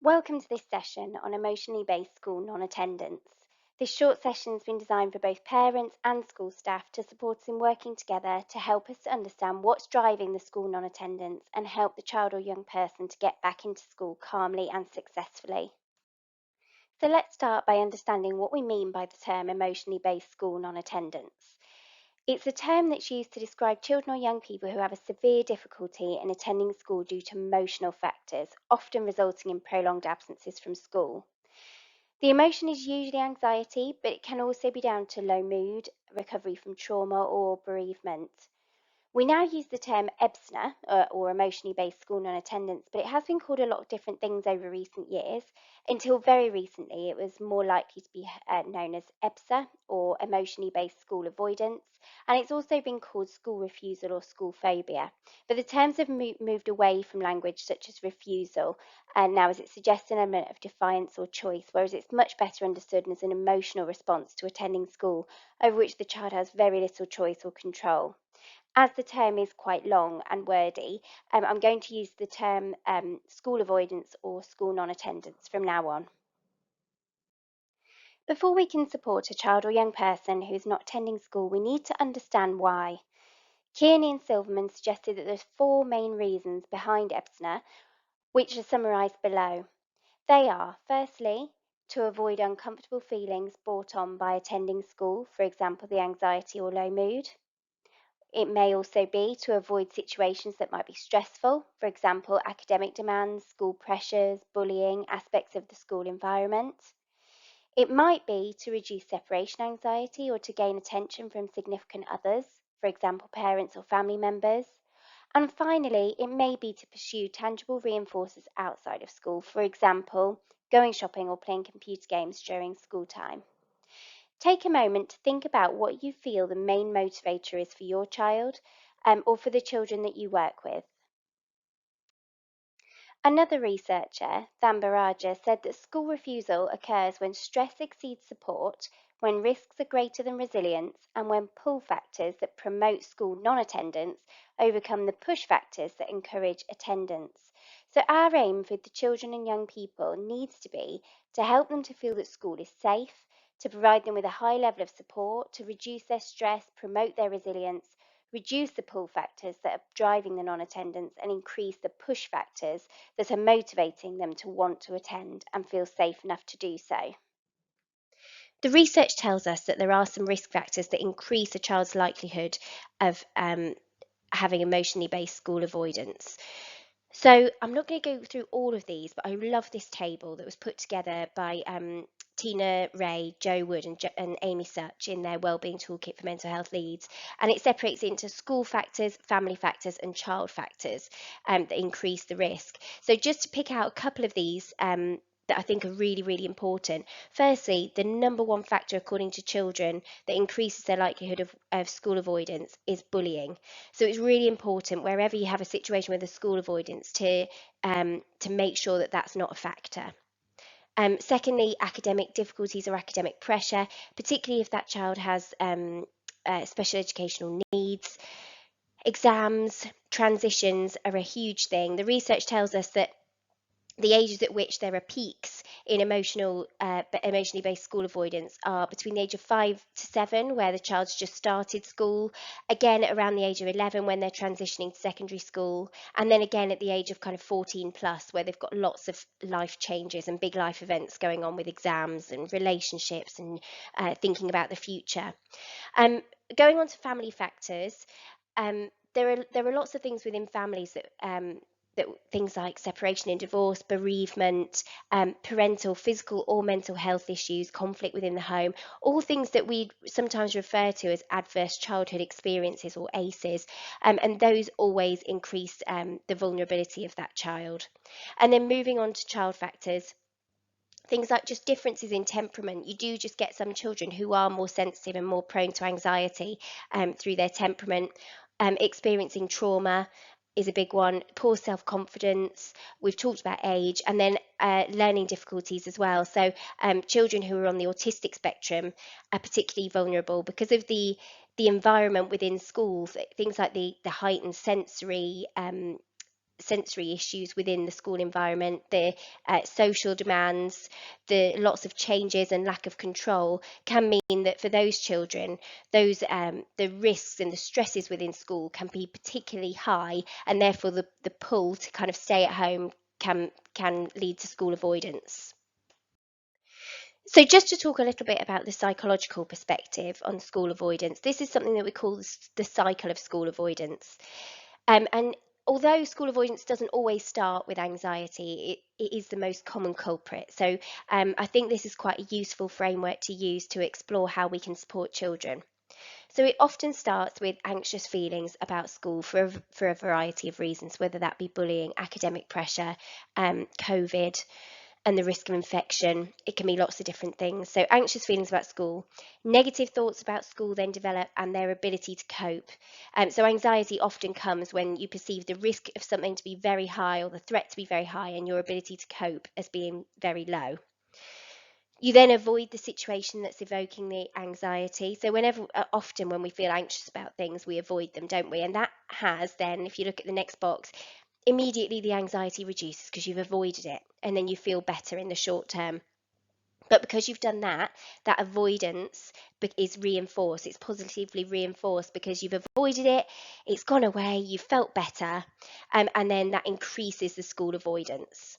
Welcome to this session on emotionally based school non-attendance. This short session has been designed for both parents and school staff to support us in working together to help us to understand what's driving the school non-attendance and help the child or young person to get back into school calmly and successfully. So let's start by understanding what we mean by the term emotionally based school non-attendance. It's a term that's used to describe children or young people who have a severe difficulty in attending school due to emotional factors, often resulting in prolonged absences from school. The emotion is usually anxiety, but it can also be down to low mood, recovery from trauma, or bereavement. We now use the term EBSNA, or emotionally based school non attendance, but it has been called a lot of different things over recent years. Until very recently, it was more likely to be known as EBSA, or emotionally based school avoidance, and it's also been called school refusal or school phobia. But the terms have moved away from language such as refusal, and now as it suggests an element of defiance or choice, whereas it's much better understood as an emotional response to attending school over which the child has very little choice or control. As the term is quite long and wordy, I'm going to use the term school avoidance or school non-attendance from now on. Before we can support a child or young person who is not attending school, we need to understand why. Kearney and Silverman suggested that there's four main reasons behind EBSNA, which are summarised below. They are, firstly, to avoid uncomfortable feelings brought on by attending school, for example, the anxiety or low mood. It may also be to avoid situations that might be stressful, for example, academic demands, school pressures, bullying, aspects of the school environment. It might be to reduce separation anxiety or to gain attention from significant others, for example, parents or family members. And finally, it may be to pursue tangible reinforcers outside of school, for example, going shopping or playing computer games during school time. Take a moment to think about what you feel the main motivator is for your child or for the children that you work with. Another researcher, Thambaraja, said that school refusal occurs when stress exceeds support, when risks are greater than resilience, and when pull factors that promote school non-attendance overcome the push factors that encourage attendance. So our aim for the children and young people needs to be to help them to feel that school is safe, to provide them with a high level of support, to reduce their stress, promote their resilience, reduce the pull factors that are driving the non-attendance, and increase the push factors that are motivating them to want to attend and feel safe enough to do so. The research tells us that there are some risk factors that increase a child's likelihood of having emotionally based school avoidance. So I'm not going to go through all of these, but I love this table that was put together by Tina Ray, Joe Wood, and Amy Such in their Wellbeing Toolkit for Mental Health Leads. And it separates into school factors, family factors, and child factors that increase the risk. So just to pick out a couple of these that I think are really, really important. Firstly, the number one factor, according to children, that increases their likelihood of school avoidance is bullying. So it's really important wherever you have a situation with a school avoidance to make sure that that's not a factor. Secondly, academic difficulties or academic pressure, particularly if that child has special educational needs. Exams, transitions are a huge thing. The research tells us that the ages at which there are peaks in emotionally based school avoidance are between the age of 5 to 7, where the child's just started school, again around the age of 11 when they're transitioning to secondary school, and then again at the age of kind of 14 plus, where they've got lots of life changes and big life events going on with exams and relationships and thinking about the future. Going on to family factors, there are lots of things within families that things like separation and divorce, bereavement, parental, physical or mental health issues, conflict within the home, all things that we sometimes refer to as adverse childhood experiences or ACEs, and those always increase the vulnerability of that child. And then moving on to child factors, things like just differences in temperament. You do just get some children who are more sensitive and more prone to anxiety through their temperament. Experiencing trauma is a big one. Poor self-confidence. We've talked about age, and then learning difficulties as well. So children who are on the autistic spectrum are particularly vulnerable because of the environment within schools. Things like the heightened sensory sensory issues within the school environment, the social demands, the lots of changes and lack of control can mean that for those children, the risks and the stresses within school can be particularly high, and therefore the pull to kind of stay at home can lead to school avoidance. So just to talk a little bit about the psychological perspective on school avoidance, this is something that we call the cycle of school avoidance. And although school avoidance doesn't always start with anxiety, it is the most common culprit. So I think this is quite a useful framework to use to explore how we can support children. So it often starts with anxious feelings about school for a variety of reasons, whether that be bullying, academic pressure, COVID, and the risk of infection. It can be lots of different things. So anxious feelings about school, negative thoughts about school then develop and their ability to cope. So anxiety often comes when you perceive the risk of something to be very high or the threat to be very high and your ability to cope as being very low. You then avoid the situation that's evoking the anxiety. So often when we feel anxious about things, we avoid them, don't we? And that has then, if you look at the next box, immediately the anxiety reduces because you've avoided it, and then you feel better in the short term. But because you've done that, that avoidance is reinforced. It's positively reinforced because you've avoided it, it's gone away, you've felt better, and then that increases the school avoidance.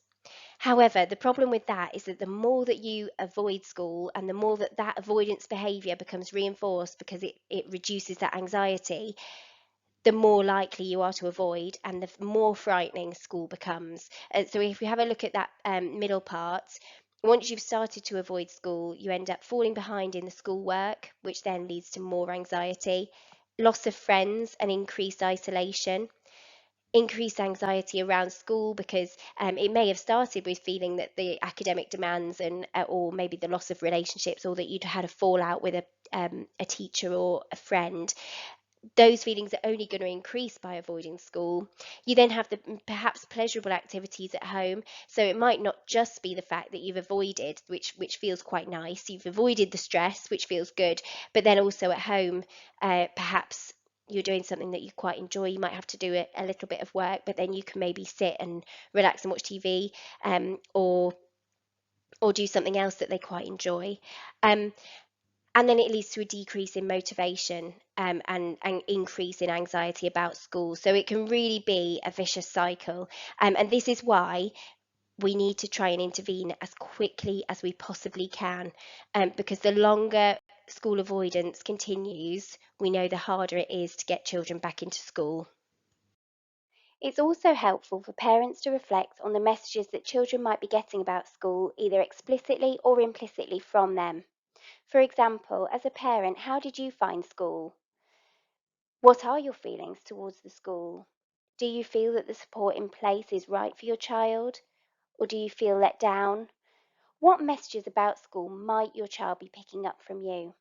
However, the problem with that is that the more that you avoid school and the more that that avoidance behaviour becomes reinforced because it reduces that anxiety, the more likely you are to avoid and the more frightening school becomes. So if we have a look at that middle part, once you've started to avoid school, you end up falling behind in the schoolwork, which then leads to more anxiety, loss of friends and increased isolation, increased anxiety around school because it may have started with feeling that the academic demands and or maybe the loss of relationships or that you'd had a fallout with a teacher or a friend. Those feelings are only going to increase by avoiding school. You then have the perhaps pleasurable activities at home. So it might not just be the fact that you've avoided, which feels quite nice. You've avoided the stress, which feels good, but then also at home, perhaps you're doing something that you quite enjoy. You might have to do a little bit of work, but then you can maybe sit and relax and watch TV, or do something else that they quite enjoy. Um, and then it leads to a decrease in motivation, and an increase in anxiety about school. So it can really be a vicious cycle. And this is why we need to try and intervene as quickly as we possibly can, because the longer school avoidance continues, we know the harder it is to get children back into school. It's also helpful for parents to reflect on the messages that children might be getting about school, either explicitly or implicitly from them. For example, as a parent, how did you find school? What are your feelings towards the school? Do you feel that the support in place is right for your child? Or do you feel let down? What messages about school might your child be picking up from you?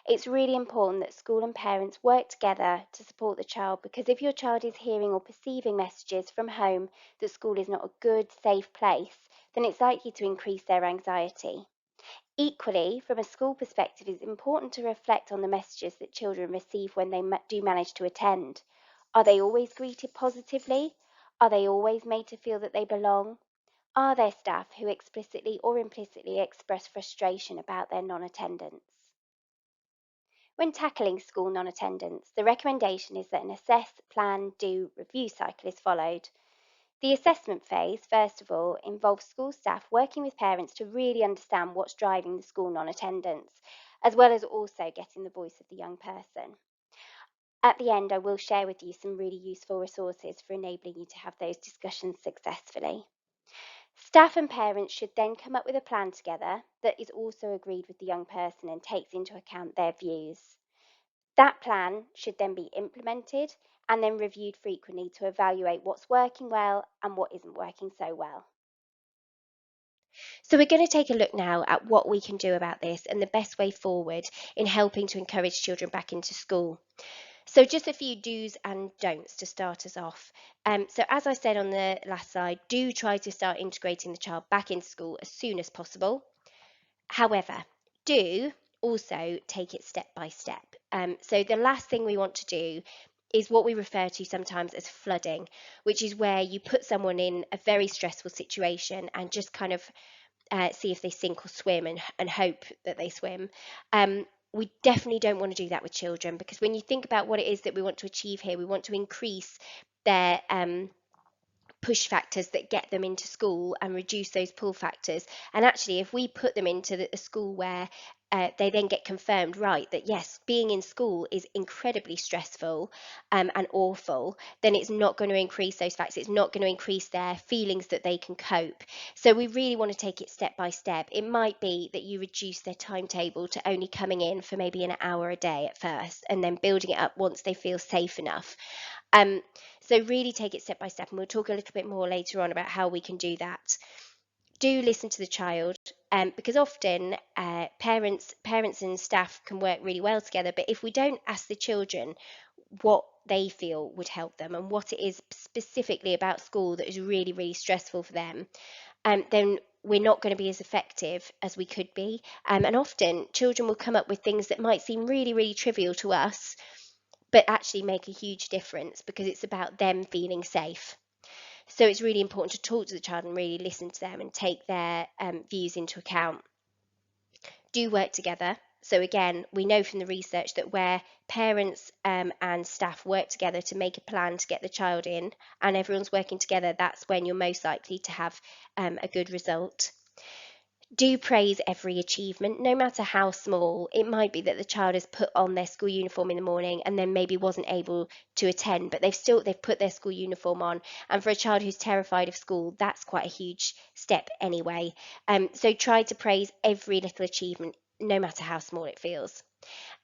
It's really important that school and parents work together to support the child, because if your child is hearing or perceiving messages from home that school is not a good, safe place, then it's likely to increase their anxiety. Equally, from a school perspective, it's important to reflect on the messages that children receive when they do manage to attend. Are they always greeted positively? Are they always made to feel that they belong? Are there staff who explicitly or implicitly express frustration about their non attendance? When tackling school non attendance, the recommendation is that an assess, plan, do, review cycle is followed. The assessment phase, first of all, involves school staff working with parents to really understand what's driving the school non attendance, as well as also getting the voice of the young person. At the end, I will share with you some really useful resources for enabling you to have those discussions successfully. Staff and parents should then come up with a plan together that is also agreed with the young person and takes into account their views. That plan should then be implemented and then reviewed frequently to evaluate what's working well and what isn't working so well. So we're going to take a look now at what we can do about this and the best way forward in helping to encourage children back into school. So just a few do's and don'ts to start us off. So as I said on the last slide, do try to start integrating the child back into school as soon as possible. However, do also take it step by step. So the last thing we want to do is what we refer to sometimes as flooding, which is where you put someone in a very stressful situation and just kind of see if they sink or swim, and hope that they swim. We definitely don't want to do that with children, because when you think about what it is that we want to achieve here, we want to increase their push factors that get them into school and reduce those pull factors. And actually, if we put them into a school where they then get confirmed, right, that yes, being in school is incredibly stressful and awful, then it's not going to increase those factors. It's not going to increase their feelings that they can cope. So we really want to take it step by step. It might be that you reduce their timetable to only coming in for maybe an hour a day at first, and then building it up once they feel safe enough. Um, so really take it step by step, and we'll talk a little bit more later on about how we can do that. Do listen to the child, because often parents and staff can work really well together. But if we don't ask the children what they feel would help them, and what it is specifically about school that is really, really stressful for them, then we're not going to be as effective as we could be. And often children will come up with things that might seem really, really trivial to us, but actually make a huge difference, because it's about them feeling safe. So it's really important to talk to the child and really listen to them and take their views into account. Do work together. So again, we know from the research that where parents and staff work together to make a plan to get the child in, and everyone's working together, that's when you're most likely to have a good result. Do praise every achievement, no matter how small. It might be that the child has put on their school uniform in the morning and then maybe wasn't able to attend, but they've put their school uniform on. And for a child who's terrified of school, that's quite a huge step anyway. So try to praise every little achievement, no matter how small it feels.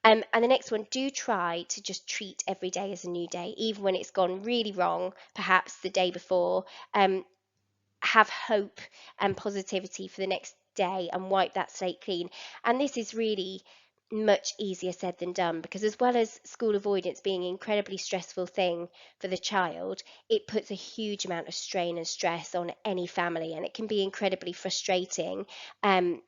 And the next one, do try to just treat every day as a new day, even when it's gone really wrong, perhaps the day before. Have hope and positivity for the next day and wipe that slate clean. And this is really much easier said than done, because as well as school avoidance being an incredibly stressful thing for the child, it puts a huge amount of strain and stress on any family, and it can be incredibly frustrating um,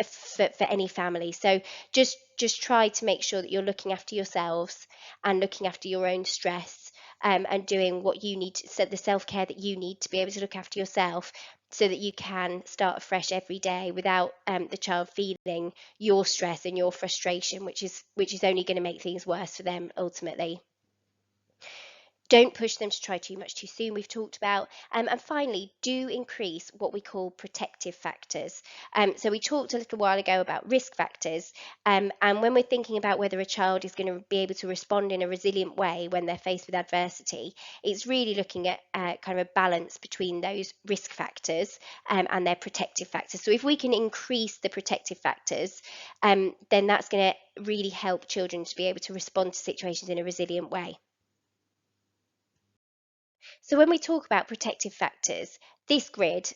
for any family. So just try to make sure that you're looking after yourselves and looking after your own stress, and doing what you need to, so the self-care that you need to be able to look after yourself, so that you can start afresh every day without the child feeling your stress and your frustration, which is only going to make things worse for them ultimately. Don't push them to try too much too soon, we've talked about. And finally, do increase what we call protective factors. So we talked a little while ago about risk factors. And when we're thinking about whether a child is going to be able to respond in a resilient way when they're faced with adversity, it's really looking at kind of a balance between those risk factors and their protective factors. So if we can increase the protective factors, then that's going to really help children to be able to respond to situations in a resilient way. So when we talk about protective factors, this grid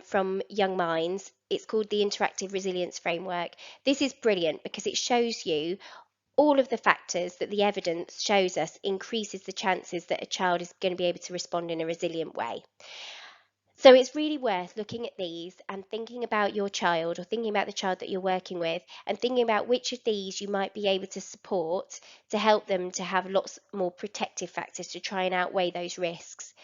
from Young Minds, it's called the Interactive Resilience Framework. This is brilliant because it shows you all of the factors that the evidence shows us increases the chances that a child is going to be able to respond in a resilient way. So it's really worth looking at these and thinking about your child, or thinking about the child that you're working with, and thinking about which of these you might be able to support to help them to have lots more protective factors to try and outweigh those risks.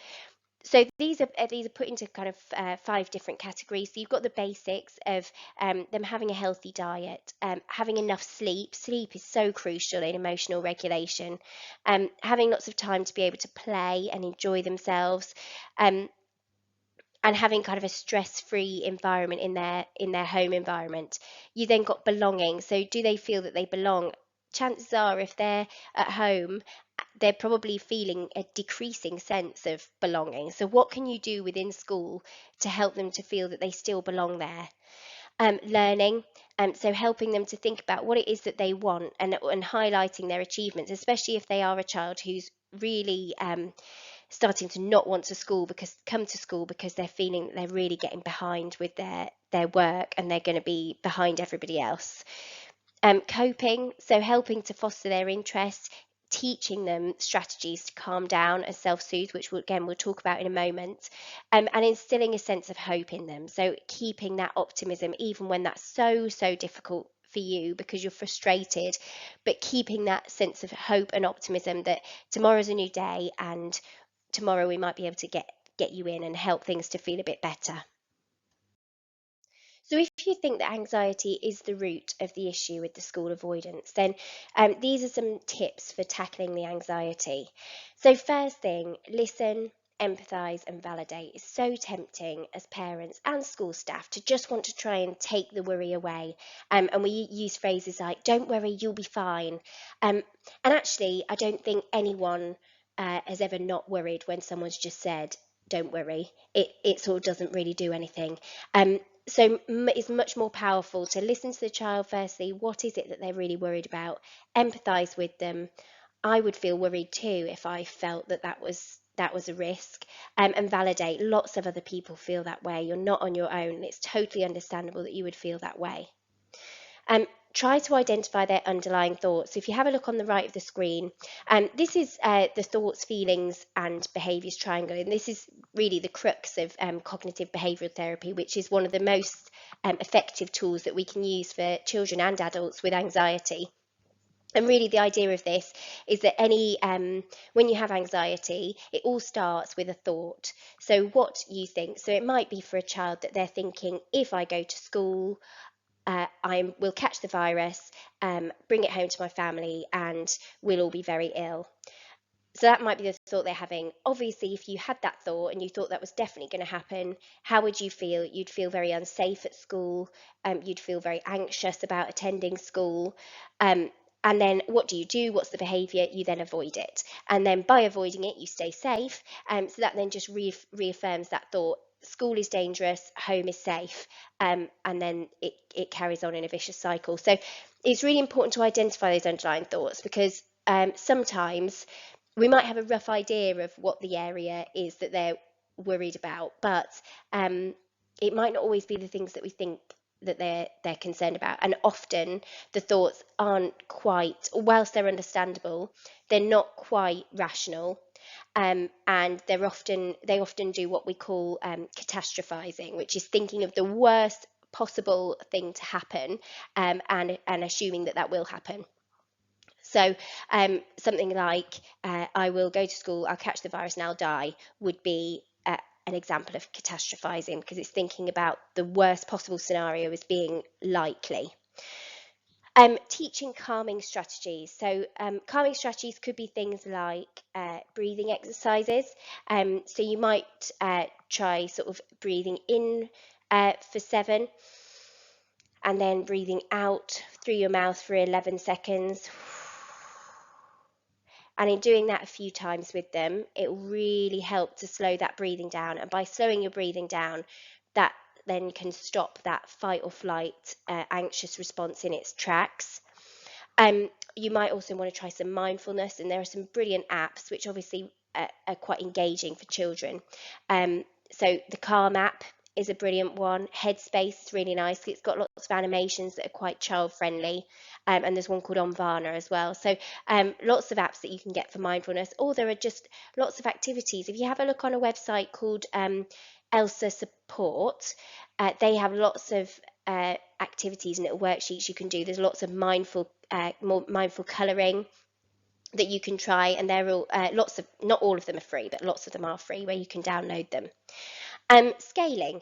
So these are put into kind of 5 different categories. So you've got the basics of them having a healthy diet, having enough sleep. Sleep is so crucial in emotional regulation. Having lots of time to be able to play and enjoy themselves. Um, and having kind of a stress-free environment in their home environment. You then got belonging. So do they feel that they belong? Chances are, if they're at home, they're probably feeling a decreasing sense of belonging. So what can you do within school to help them to feel that they still belong there? Learning, so helping them to think about what it is that they want, and highlighting their achievements, especially if they are a child who's really starting to not want to come to school because they're feeling that they're really getting behind with their work, and they're going to be behind everybody else. Coping, so helping to foster their interests, teaching them strategies to calm down and self-soothe, which we'll talk about in a moment, and instilling a sense of hope in them. So keeping that optimism even when that's so difficult for you because you're frustrated, but keeping that sense of hope and optimism that tomorrow's a new day and tomorrow we might be able to get you in and help things to feel a bit better. So, if you think that anxiety is the root of the issue with the school avoidance, then these are some tips for tackling the anxiety. So, first thing, listen, empathise, and validate. It's so tempting as parents and school staff to just want to try and take the worry away. And we use phrases like, don't worry, you'll be fine. And actually, I don't think anyone has ever not worried when someone's just said, don't worry. It sort of doesn't really do anything. Um, so it's much more powerful to listen to the child firstly. What is it that they're really worried about? Empathise with them. I would feel worried too if I felt that that was a risk, and validate. Lots of other people feel that way. You're not on your own. It's totally understandable that you would feel that way. Try to identify their underlying thoughts. So if you have a look on the right of the screen, this is the thoughts, feelings, and behaviours triangle. And this is really the crux of cognitive behavioural therapy, which is one of the most effective tools that we can use for children and adults with anxiety. And really, the idea of this is that when you have anxiety, it all starts with a thought. So, what you think. So, it might be for a child that they're thinking, if I go to school, I will catch the virus, bring it home to my family, and we'll all be very ill. So that might be the thought they're having. Obviously, if you had that thought and you thought that was definitely going to happen, how would you feel? You'd feel very unsafe at school. You'd feel very anxious about attending school. Um, and then what do you do? What's the behaviour? You then avoid it. And then by avoiding it, you stay safe. So that then just reaffirms that thought. School is dangerous, home is safe, and then it carries on in a vicious cycle. So it's really important to identify those underlying thoughts because sometimes we might have a rough idea of what the area is that they're worried about, but um, it might not always be the things that we think that they're concerned about. And often the thoughts aren't quite, whilst they're understandable, they're not quite rational. And they often do what we call catastrophizing, which is thinking of the worst possible thing to happen, and assuming that that will happen. So something like, I will go to school, I'll catch the virus and I'll die, would be an example of catastrophizing because it's thinking about the worst possible scenario as being likely. Teaching calming strategies. So calming strategies could be things like breathing exercises. So you might try sort of breathing in for 7 and then breathing out through your mouth for 11 seconds. And in doing that a few times with them, it will really help to slow that breathing down. And by slowing your breathing down, that then can stop that fight or flight anxious response in its tracks. You might also want to try some mindfulness, and there are some brilliant apps which obviously are quite engaging for children. So the Calm app is a brilliant one. Headspace is really nice. It's got lots of animations that are quite child friendly, and there's one called Onvana as well. So lots of apps that you can get for mindfulness, or there are just lots of activities. If you have a look on a website called Elsa Support, they have lots of activities and little worksheets you can do. There's lots of more mindful colouring that you can try, and they're all lots of, not all of them are free, but lots of them are free where you can download them. Scaling.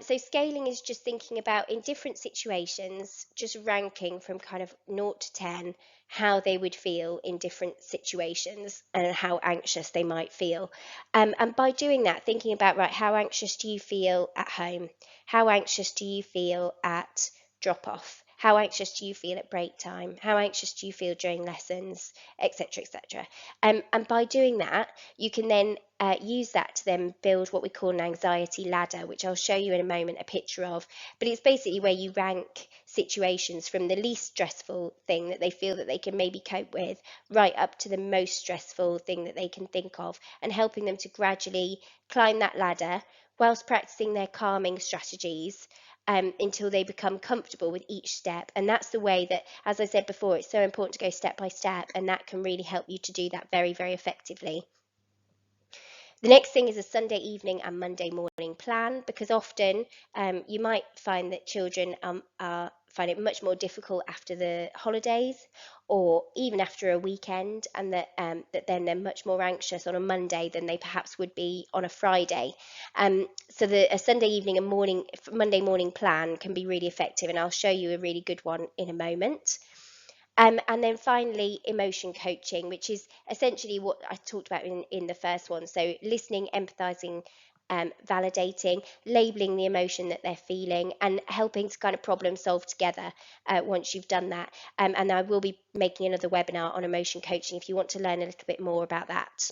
So scaling is just thinking about in different situations, just ranking from kind of 0 to 10, how they would feel in different situations and how anxious they might feel. And by doing that, thinking about, right, how anxious do you feel at home? How anxious do you feel at drop off? How anxious do you feel at break time? How anxious do you feel during lessons, etc., etc. And by doing that, you can then use that to then build what we call an anxiety ladder, which I'll show you in a moment a picture of. But it's basically where you rank situations from the least stressful thing that they feel that they can maybe cope with, right up to the most stressful thing that they can think of, and helping them to gradually climb that ladder whilst practicing their calming strategies until they become comfortable with each step. And that's the way that, as I said before, it's so important to go step by step, and that can really help you to do that very, very effectively. The next thing is a Sunday evening and Monday morning plan, because often you might find that children find it much more difficult after the holidays or even after a weekend, and that then they're much more anxious on a Monday than they perhaps would be on a Friday. So a Sunday evening and Monday morning plan can be really effective, and I'll show you a really good one in a moment. And then finally, emotion coaching, which is essentially what I talked about in the first one. So listening, empathizing, validating, labeling the emotion that they're feeling, and helping to kind of problem solve together once you've done that. And I will be making another webinar on emotion coaching if you want to learn a little bit more about that.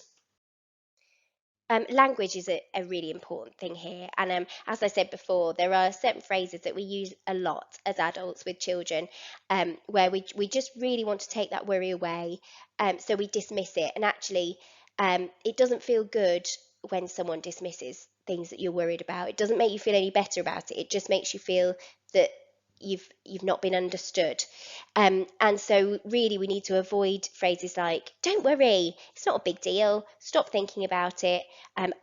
Language is a really important thing here. And as I said before, there are certain phrases that we use a lot as adults with children where we just really want to take that worry away. So we dismiss it. And actually, it doesn't feel good when someone dismisses things that you're worried about. It doesn't make you feel any better about it. It just makes you feel that you've not been understood. And so really we need to avoid phrases like, don't worry, it's not a big deal, stop thinking about it,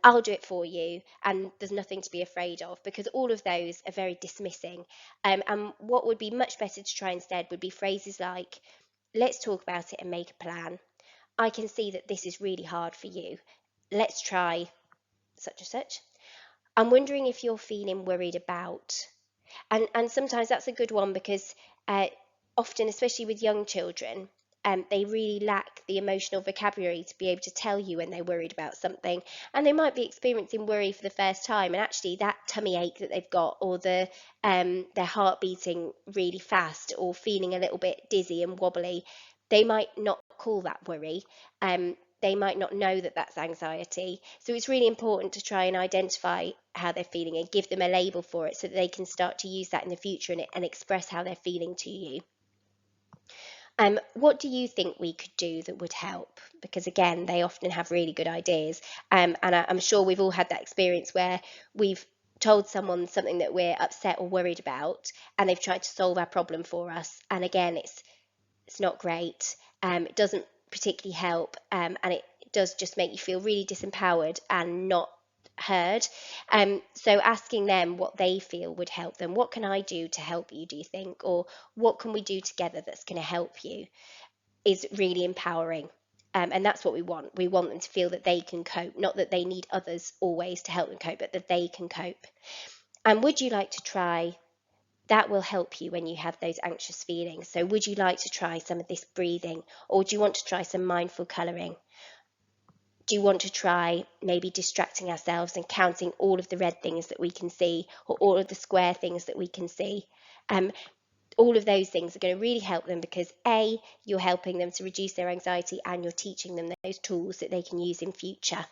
I'll do it for you, and there's nothing to be afraid of, because all of those are very dismissing. And what would be much better to try instead would be phrases like, let's talk about it and make a plan. I can see that this is really hard for you. Let's try such and such. I'm wondering if you're feeling worried about. And sometimes that's a good one because uh, often, especially with young children, they really lack the emotional vocabulary to be able to tell you when they're worried about something, and they might be experiencing worry for the first time, and actually that tummy ache that they've got, or their heart beating really fast, or feeling a little bit dizzy and wobbly, they might not call that worry. They might not know that that's anxiety. So it's really important to try and identify how they're feeling and give them a label for it so that they can start to use that in the future and express how they're feeling to you. What do you think we could do that would help? Because again, they often have really good ideas. And I'm sure we've all had that experience where we've told someone something that we're upset or worried about, and they've tried to solve our problem for us. And again, it's not great. It doesn't particularly help, and it does just make you feel really disempowered and not heard. So asking them what they feel would help them. What can I do to help you, do you think? Or what can we do together that's going to help you, is really empowering. And that's what we want. We want them to feel that they can cope, not that they need others always to help them cope, but that they can cope. And would you like to try that? Will help you when you have those anxious feelings. So would you like to try some of this breathing, or do you want to try some mindful colouring? Do you want to try maybe distracting ourselves and counting all of the red things that we can see, or all of the square things that we can see? All of those things are going to really help them, because A, you're helping them to reduce their anxiety, and you're teaching them those tools that they can use in future.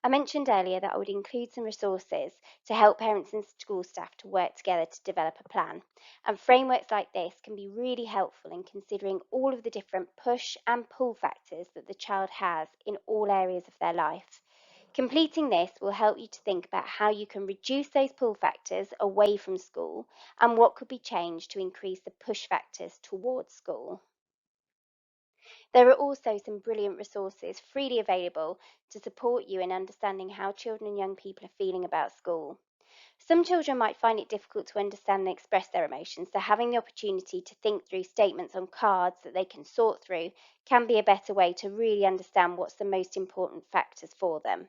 I mentioned earlier that I would include some resources to help parents and school staff to work together to develop a plan. And frameworks like this can be really helpful in considering all of the different push and pull factors that the child has in all areas of their life. Completing this will help you to think about how you can reduce those pull factors away from school and what could be changed to increase the push factors towards school. There are also some brilliant resources freely available to support you in understanding how children and young people are feeling about school. Some children might find it difficult to understand and express their emotions, so having the opportunity to think through statements on cards that they can sort through can be a better way to really understand what's the most important factors for them.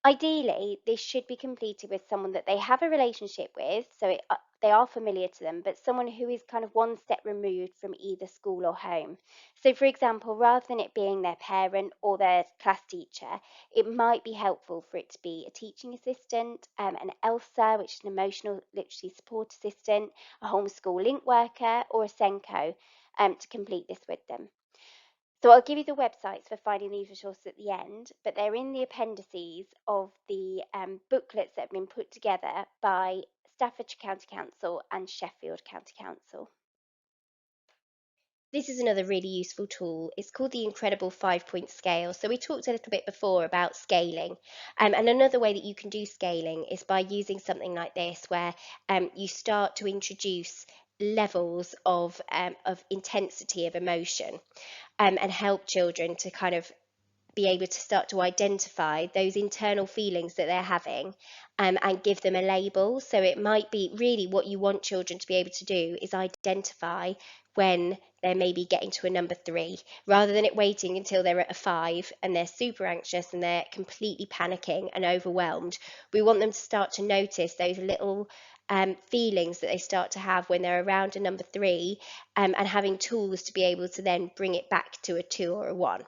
Ideally, this should be completed with someone that they have a relationship with, so they are familiar to them, but someone who is kind of one step removed from either school or home. So, for example, rather than it being their parent or their class teacher, it might be helpful for it to be a teaching assistant, an ELSA, which is an emotional literacy support assistant, a homeschool link worker, or a SENCO to complete this with them. So I'll give you the websites for finding these resources at the end, but they're in the appendices of the booklets that have been put together by Staffordshire County Council and Sheffield County Council. This is another really useful tool. It's called the Incredible 5-point scale. So we talked a little bit before about scaling. And another way that you can do scaling is by using something like this, where you start to introduce levels of intensity of emotion, and help children to kind of be able to start to identify those internal feelings that they're having, and give them a label. So it might be really what you want children to be able to do is identify when they're maybe getting to a number 3, rather than it waiting until they're at a 5 and they're super anxious and they're completely panicking and overwhelmed. We want them to start to notice those little feelings that they start to have when they're around a number 3, and having tools to be able to then bring it back to a 2 or a 1.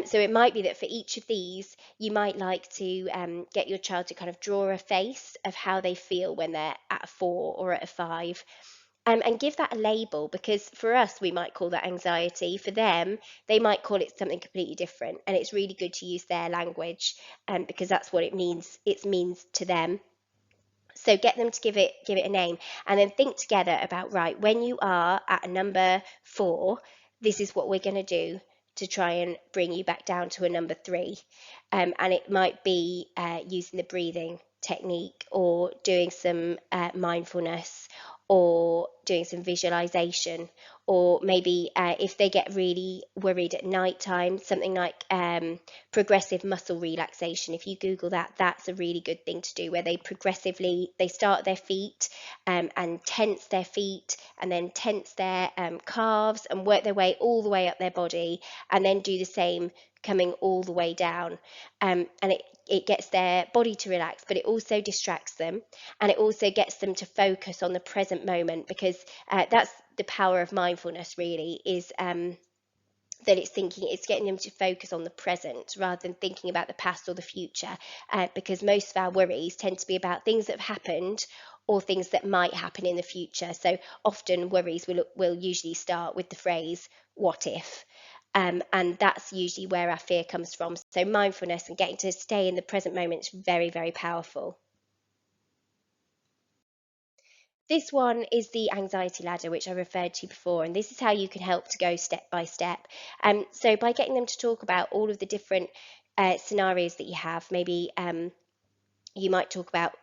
So it might be that for each of these, you might like to get your child to kind of draw a face of how they feel when they're at a 4 or at a 5. And give that a label, because for us, we might call that anxiety. For them, they might call it something completely different. And it's really good to use their language, because that's what it means. It means to them. So get them to give it a name, and then think together about, right, when you are at a number 4, this is what we're going to do to try and bring you back down to a number 3. And it might be using the breathing technique, or doing some mindfulness, or doing some visualization, or maybe if they get really worried at night time, something like progressive muscle relaxation. If you Google that, that's a really good thing to do, where they start at their feet, and tense their feet, and then tense their calves, and work their way all the way up their body, and then do the same coming all the way down. And it gets their body to relax, but it also distracts them, and it also gets them to focus on the present moment, because that's the power of mindfulness, really, is that it's getting them to focus on the present rather than thinking about the past or the future, because most of our worries tend to be about things that have happened or things that might happen in the future. So often worries will usually start with the phrase "what if," and that's usually where our fear comes from. So mindfulness and getting to stay in the present moment is very, very powerful. This one is the anxiety ladder, which I referred to before, and this is how you can help to go step by step. So by getting them to talk about all of the different scenarios that you have, maybe you might talk about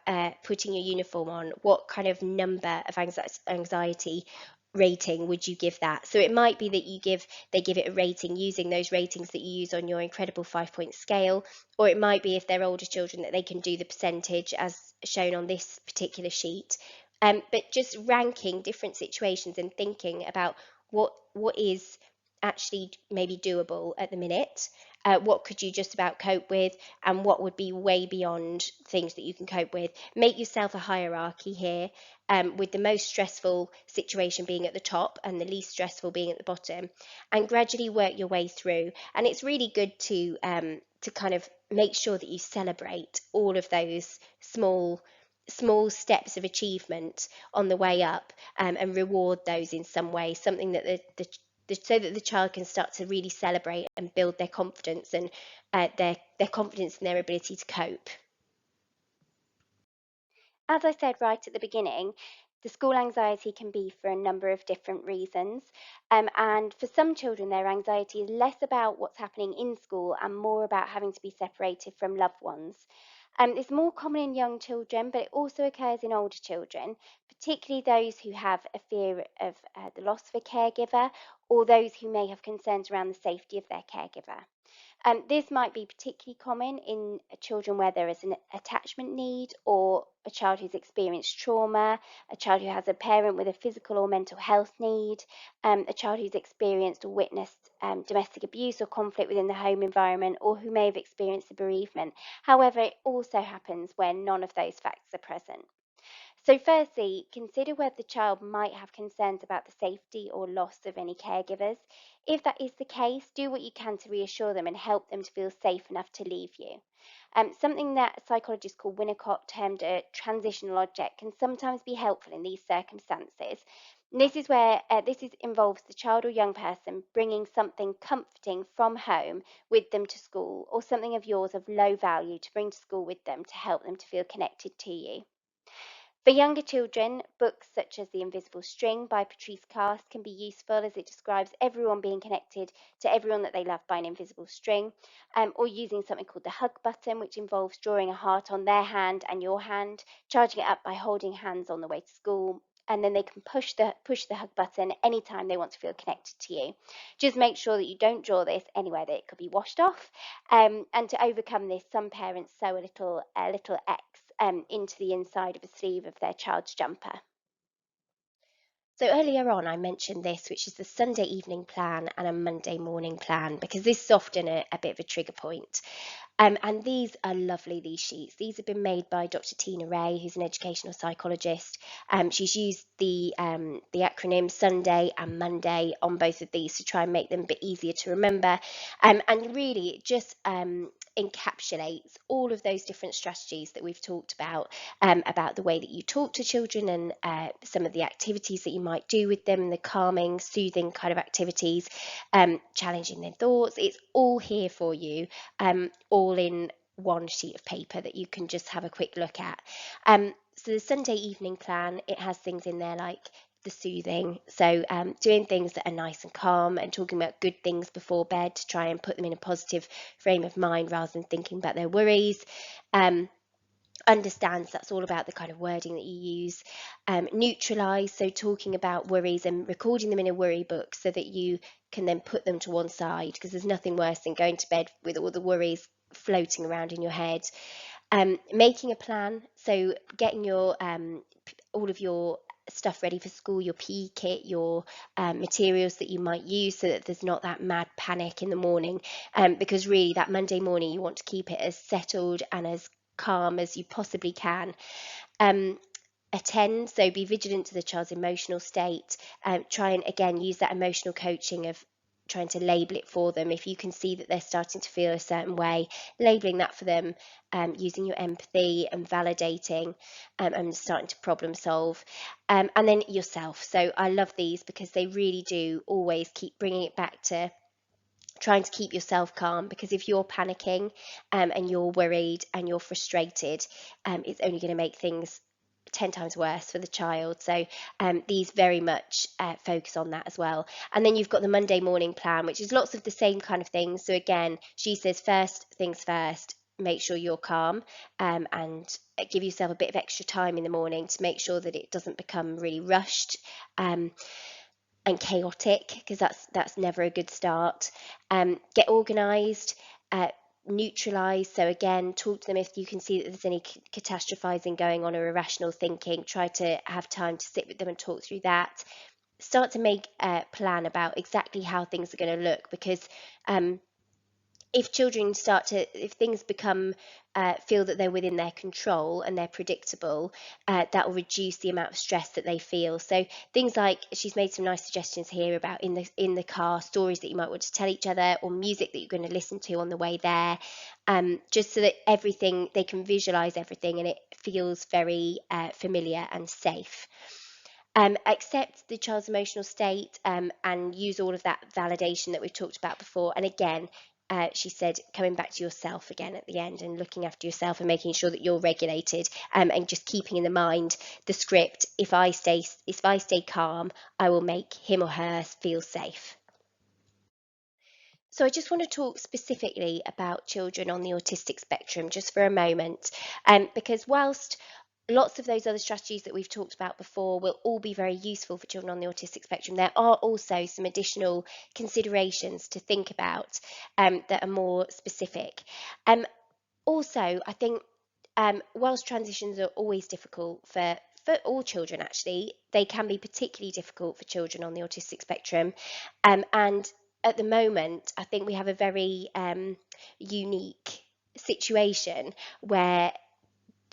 putting your uniform on. What kind of number of anxiety rating would you give that? So it might be that they give it a rating using those ratings that you use on your incredible 5-point scale, or it might be, if they're older children, that they can do the percentage as shown on this particular sheet. But just ranking different situations and thinking about what is actually maybe doable at the minute, what could you just about cope with, and what would be way beyond things that you can cope with. Make yourself a hierarchy here, with the most stressful situation being at the top and the least stressful being at the bottom, and gradually work your way through. And it's really good to kind of make sure that you celebrate all of those small steps of achievement on the way up, and reward those in some way, something that so that the child can start to really celebrate and build their confidence, and their confidence in their ability to cope. As I said right at the beginning, the school anxiety can be for a number of different reasons. And for some children, their anxiety is less about what's happening in school and more about having to be separated from loved ones. It's more common in young children, but it also occurs in older children, particularly those who have a fear of the loss of a caregiver, or those who may have concerns around the safety of their caregiver. This might be particularly common in children where there is an attachment need, or a child who's experienced trauma, a child who has a parent with a physical or mental health need, a child who's experienced or witnessed domestic abuse or conflict within the home environment, or who may have experienced a bereavement. However, it also happens when none of those facts are present. So, firstly, consider whether the child might have concerns about the safety or loss of any caregivers. If that is the case, do what you can to reassure them and help them to feel safe enough to leave you. Something that psychologists call Winnicott termed a transitional object can sometimes be helpful in these circumstances. And this is where involves the child or young person bringing something comforting from home with them to school, or something of yours of low value to bring to school with them to help them to feel connected to you. For younger children, books such as The Invisible String by Patrice Cass can be useful, as it describes everyone being connected to everyone that they love by an invisible string, or using something called the hug button, which involves drawing a heart on their hand and your hand, charging it up by holding hands on the way to school, and then they can push the hug button anytime they want to feel connected to you. Just make sure that you don't draw this anywhere that it could be washed off. And to overcome this, some parents sew a little X into the inside of a sleeve of their child's jumper. So earlier on, I mentioned this, which is the Sunday evening plan and a Monday morning plan, because this is often a bit of a trigger point. And these are lovely, these sheets. These have been made by Dr. Tina Ray, who's an educational psychologist. She's used the acronym Sunday and Monday on both of these to try and make them a bit easier to remember. And really, it just encapsulates all of those different strategies that we've talked about the way that you talk to children and some of the activities that you might do with them, the calming, soothing kind of activities, challenging their thoughts. It's all here for you, all in one sheet of paper that you can just have a quick look at. So the Sunday evening plan, it has things in there like the soothing, so doing things that are nice and calm and talking about good things before bed to try and put them in a positive frame of mind rather than thinking about their worries. Understands, that's all about the kind of wording that you use. Neutralize, so talking about worries and recording them in a worry book so that you can then put them to one side, because there's nothing worse than going to bed with all the worries floating around in your head. Making a plan, so getting your all of your stuff ready for school, your PE kit, your materials that you might use, so that there's not that mad panic in the morning, because really that Monday morning you want to keep it as settled and as calm as you possibly can. Um, Attend, so be vigilant to the child's emotional state. Try and again use that emotional coaching of trying to label it for them. If you can see that they're starting to feel a certain way, labeling that for them, using your empathy and validating, and starting to problem solve. And then yourself. So I love these because they really do always keep bringing it back to trying to keep yourself calm, because if you're panicking, and you're worried and you're frustrated, it's only going to make things 10 times worse for the child. So these very much focus on that as well. And then you've got the Monday morning plan, which is lots of the same kind of things. So again, she says first things first, make sure you're calm, and give yourself a bit of extra time in the morning to make sure that it doesn't become really rushed. And chaotic, because that's never a good start. Get organised, neutralise. So again, talk to them if you can see that there's any catastrophizing going on or irrational thinking. Try to have time to sit with them and talk through that. Start to make a plan about exactly how things are going to look, because if children start to, if things become, feel that they're within their control and they're predictable, that will reduce the amount of stress that they feel. So things like, she's made some nice suggestions here about in the car, stories that you might want to tell each other, or music that you're going to listen to on the way there, just so that everything, they can visualize everything and it feels very familiar and safe. Accept the child's emotional state, and use all of that validation that we've talked about before. And again, she said, coming back to yourself again at the end and looking after yourself and making sure that you're regulated, and just keeping in the mind the script. If I stay calm, I will make him or her feel safe. So I just want to talk specifically about children on the autistic spectrum just for a moment, because whilst lots of those other strategies that we've talked about before will all be very useful for children on the autistic spectrum, there are also some additional considerations to think about, that are more specific. Also, I think, whilst transitions are always difficult for all children, actually, they can be particularly difficult for children on the autistic spectrum. And at the moment, I think we have a very unique situation where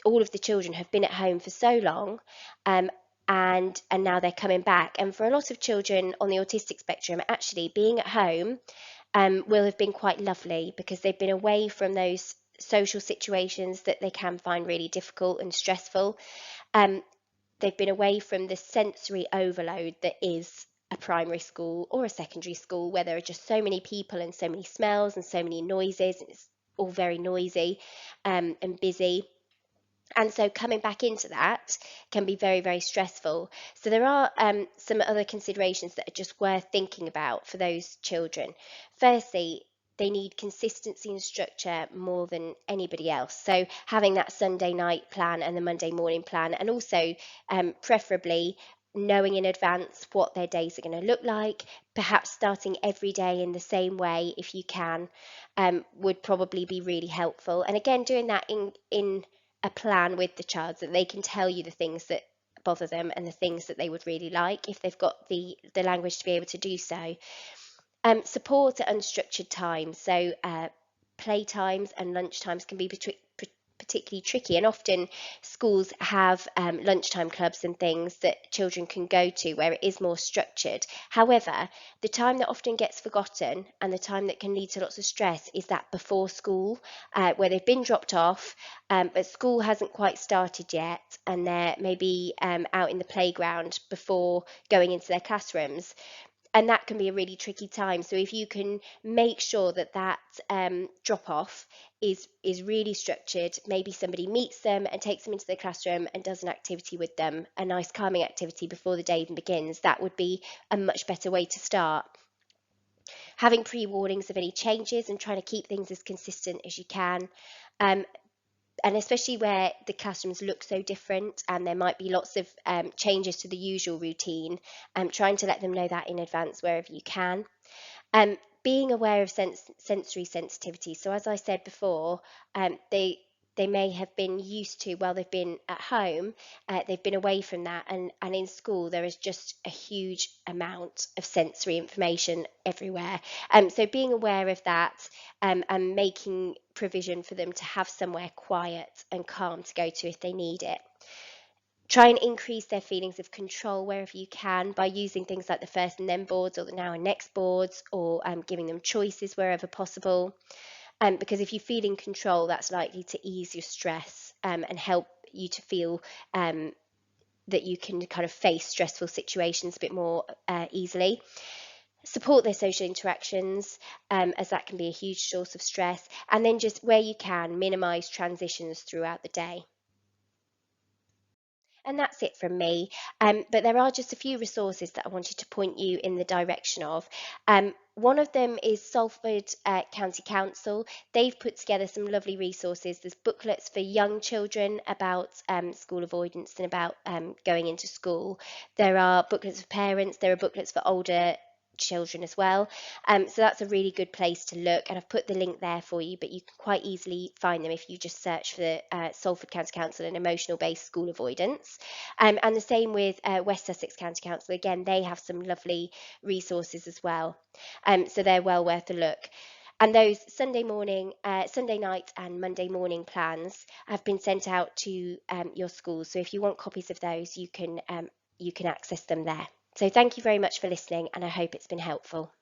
all of the children have been at home for so long, um, and now they're coming back. And for a lot of children on the autistic spectrum, actually being at home will have been quite lovely, because they've been away from those social situations that they can find really difficult and stressful. Um, they've been away from the sensory overload that is a primary school or a secondary school, where there are just so many people and so many smells and so many noises. And it's all very noisy, and busy. And so coming back into that can be very, very stressful. So there are some other considerations that are just worth thinking about for those children. Firstly, they need consistency and structure more than anybody else. So having that Sunday night plan and the Monday morning plan, and also preferably knowing in advance what their days are going to look like, perhaps starting every day in the same way if you can, would probably be really helpful. And again, doing that in a plan with the child so that they can tell you the things that bother them and the things that they would really like if they've got the language to be able to do so. Support at unstructured times, so play times and lunch times can be particularly tricky, and often schools have lunchtime clubs and things that children can go to where it is more structured. However, the time that often gets forgotten and the time that can lead to lots of stress is that before school, where they've been dropped off, but school hasn't quite started yet, and they're maybe out in the playground before going into their classrooms, and that can be a really tricky time. So if you can make sure that drop off is really structured, maybe somebody meets them and takes them into the classroom and does an activity with them, a nice calming activity before the day even begins, that would be a much better way to start. Having pre-warnings of any changes and trying to keep things as consistent as you can. Um, and especially where the classrooms look so different and there might be lots of changes to the usual routine, trying to let them know that in advance wherever you can. Being aware of sensory sensitivity. So as I said before, they may have been used to, while they've been at home, they've been away from that, and in school there is just a huge amount of sensory information everywhere. So being aware of that, and making provision for them to have somewhere quiet and calm to go to if they need it. Try and increase their feelings of control wherever you can by using things like the first and then boards or the now and next boards, or giving them choices wherever possible. Because if you feel in control, that's likely to ease your stress, and help you to feel that you can kind of face stressful situations a bit more easily. Support their social interactions, as that can be a huge source of stress. And then just where you can, minimise transitions throughout the day. And that's it from me. But there are just a few resources that I wanted to point you in the direction of. One of them is Salford County Council. They've put together some lovely resources. There's booklets for young children about school avoidance and about going into school. There are booklets for parents. There are booklets for older children as well. So that's a really good place to look, and I've put the link there for you, but you can quite easily find them if you just search for the Salford County Council and emotional based school avoidance. And the same with West Sussex County Council. Again, they have some lovely resources as well. So they're well worth a look. And those Sunday morning, Sunday night and Monday morning plans have been sent out to your schools. So if you want copies of those, you can access them there. So thank you very much for listening, and I hope it's been helpful.